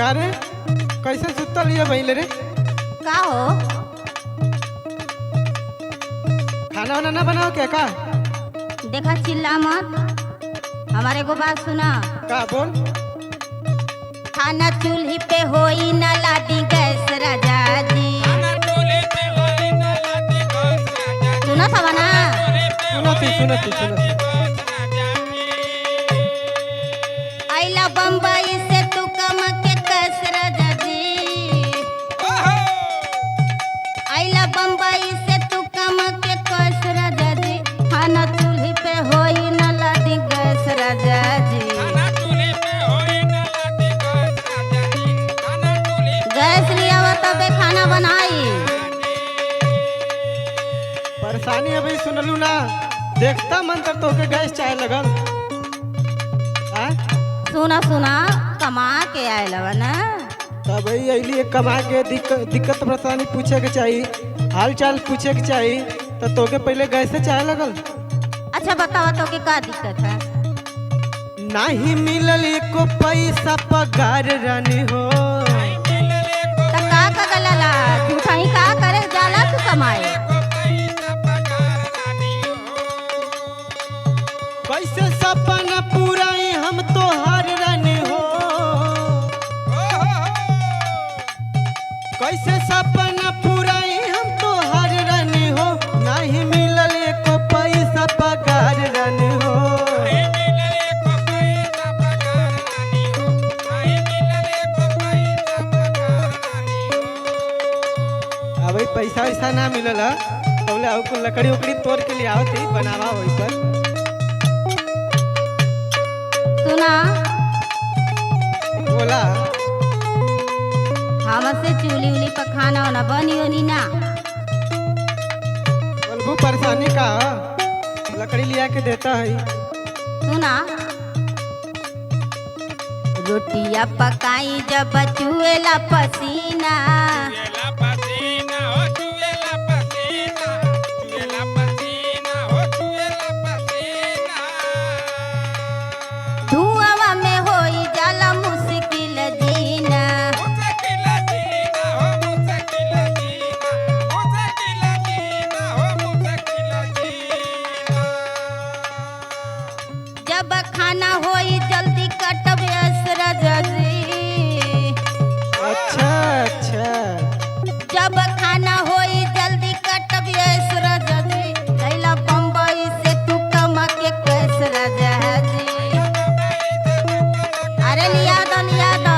का रे कैसे सुतल ये भइले रे? का हो? खाना वाना ना बनाओ क्या का? देखा चिल्ला मत, हमारे को बात सुना। का बोल? खाना चूल्ही पे होई ना लादी गैस राजा जी। सुना था ना? सुनती आइला बम्बई से तू कम के कस राजा जी। आइला बम्बई से तू कम के कस राजा जी। खाना चूल्ही पे होई ना लादी गैस राजा जी। गैस लिया हुआ तबे खाना बनाई। परेशानी अभी सुनलू ना, देखता मन कर तो के गैस चाहे लगल। हाँ? सुना सुना कमा के आयल बा ना। तब अली कमा के दिक्कत परेशानी पूछे के चाहिए, हाल चाल पूछे के चाहिए, तो तोके पहले गैस से चाहे लगल। अच्छा बतावा तो के का दिक्कत है? नहीं मिलल एको पैसा पगार रानी हो। तो का गलला झूठा ही का करे जाला तू कमाए। कैसे सपना पूराई हम तोहार रानी हो। कैसे सपना पूराई हम तोहार रानी हो। नहीं मिलल एको पैसा पगार रानी हो। अब पैसा वैसा ना मिलल है तो लकड़ी उकड़ी तोड़ के लिए आवती बनावा वही पर। सुना बोला हमसे चूल्ही उली पर खाना वाना बनी होनी ना। बोलबू परेशानी का लकड़ी लिया के देता है। सुना रोटिया पकाई जब चुएला पसीना। धुआवा में होई जाला मुश्किल जीना। जब खाना होई जल्दी कटब राजा जी। अच्छा अच्छा जब खाना होई जल्दी कटब राजा जी। कैला बम्बई से तू कमा के कैस राजा जी। अरे लिया दो लिया दो।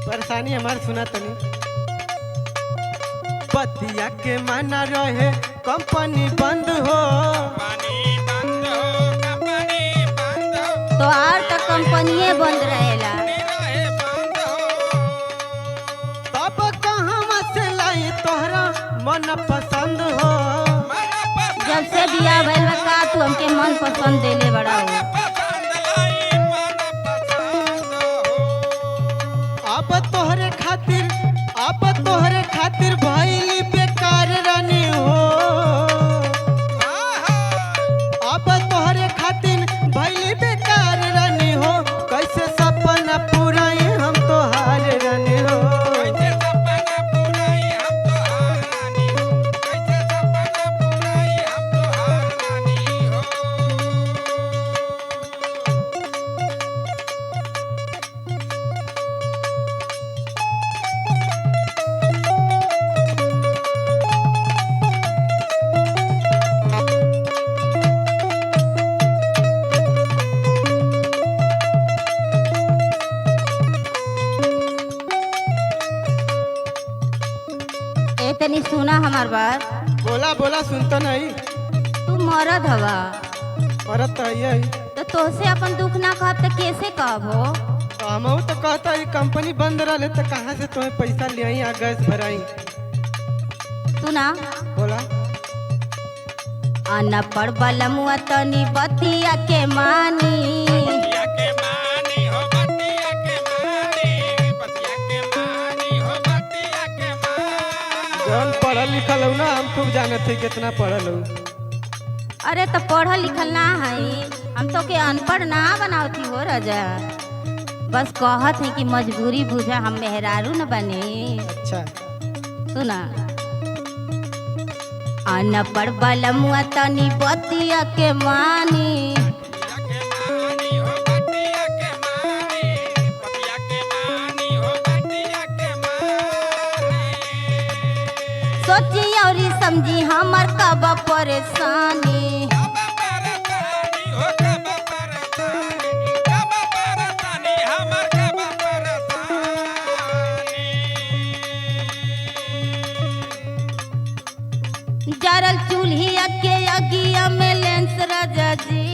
परेशानी हमार सुना तनी। पतिया के माना रहे कंपनी बंद हो। तो और तो कंपनिये बंद रहेला। तब कहाँ से लाई तोहरा मन पसंद हो। जब से बिया भइल बा का तू हमके मन पसंद देले बड़ा हो। अब तोहरे खातिर भइली बेकार रानी हो। अब तोहरे खातिर भइली बेकार रानी हो। कैसे सपना पूराई हम तोहार रानी हो। तनी सुना हमार बात। बोला बोला सुनता नहीं। तू मरद हवा मरत तो है। तो तोसे अपन दुख ना कहब तो कैसे कहब हो? तो हम तो कहता है कंपनी बंद रहे तो कहाँ से तुम्हें पैसा ले आई गैस भराई। सुना बोला अनपढ़ बलमुआ तनी बतिया के मानी। जौन पढ़ल लिखल हो ना, हम खूब जानत है कितना पढ़ल हो। अरे तो पढ़ल लिखल ना है, हम तो के अनपढ़ ना बनावती हो राजा, बस कहत है कि मजबूरी बुझा, हम मेहरारू न बने। अच्छा सुना, अनपढ़ बलमुआ तनी बतिया के मानी, सोची और समझी हमर कब परेशानी। जरल चूल्हिया के अगिया में लेंस राजा जी,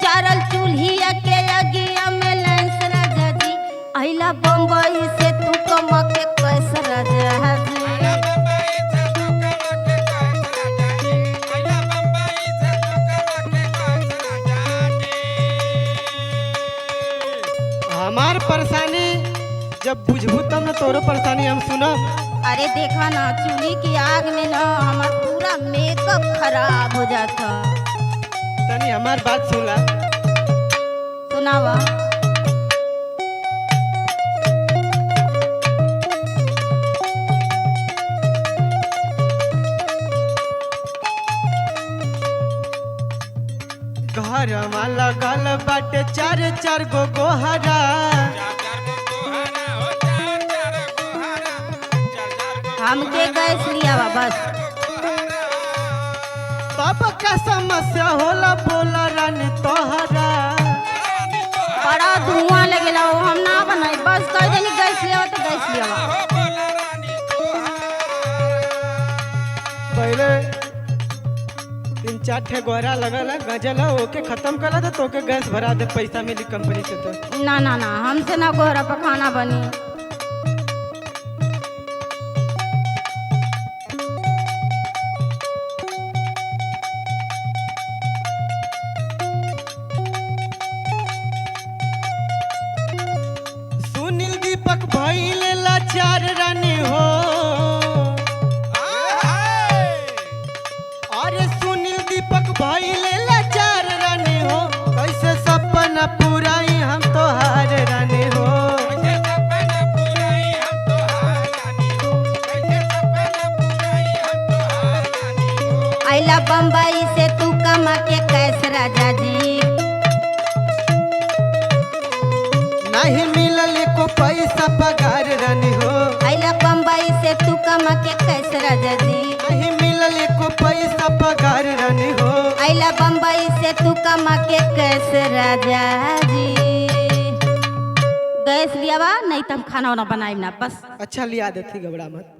जरल चूल्हिया के अगिया में लेंस राजा जी, अहिला बम्बई से तू कमा के कैस राजा जी। हमार परेशानी जब बुझबू तब ना तोरो परेशानी हम सुनब। अरे देखा ना, चूल्ही की आग में ना हमार पूरा मेकअप खराब हो जाता। तनी हमार बात सुना। सुनावा। घर वाला गल बाटे चार चार गो गोहरा, हमके गैस लिया बा बस। तब का समस्या होला बोला रानी तोहरा। बड़ा धुआं लगेला, वो हम ना बनाई, बस कह देनी गैस लिया तो गैस लिया बा। पहले 3-4 ठे गोहरा लगल है, गजल है, ओके खत्म करा दे तो के गैस भरा दे, पैसा मिली कंपनी से। तो ना ना ना, हमसे ना गोहरा पर खाना बनी। सुनील दीपक भइले लाचार रानी हो, अरे सुनील दीपक भइले लाचार रानी हो, कैसे सपना पुराई हम तोहार रानी हो। आइला बम्बई से तू कमा के कैस राजा जी, नहीं मिलल को पैसा पगार रानी हो। आइला बम्बई से तू कमा के कैस राजा जी, नहीं मिलल को पैसा पगार रानी हो। आइला बम्बई से तू कमा के कैस राजा जी। गैस लिया बा, नहीं तो हम खाना वाना बनाई ना बस। अच्छा लिया देती, घबरा मत।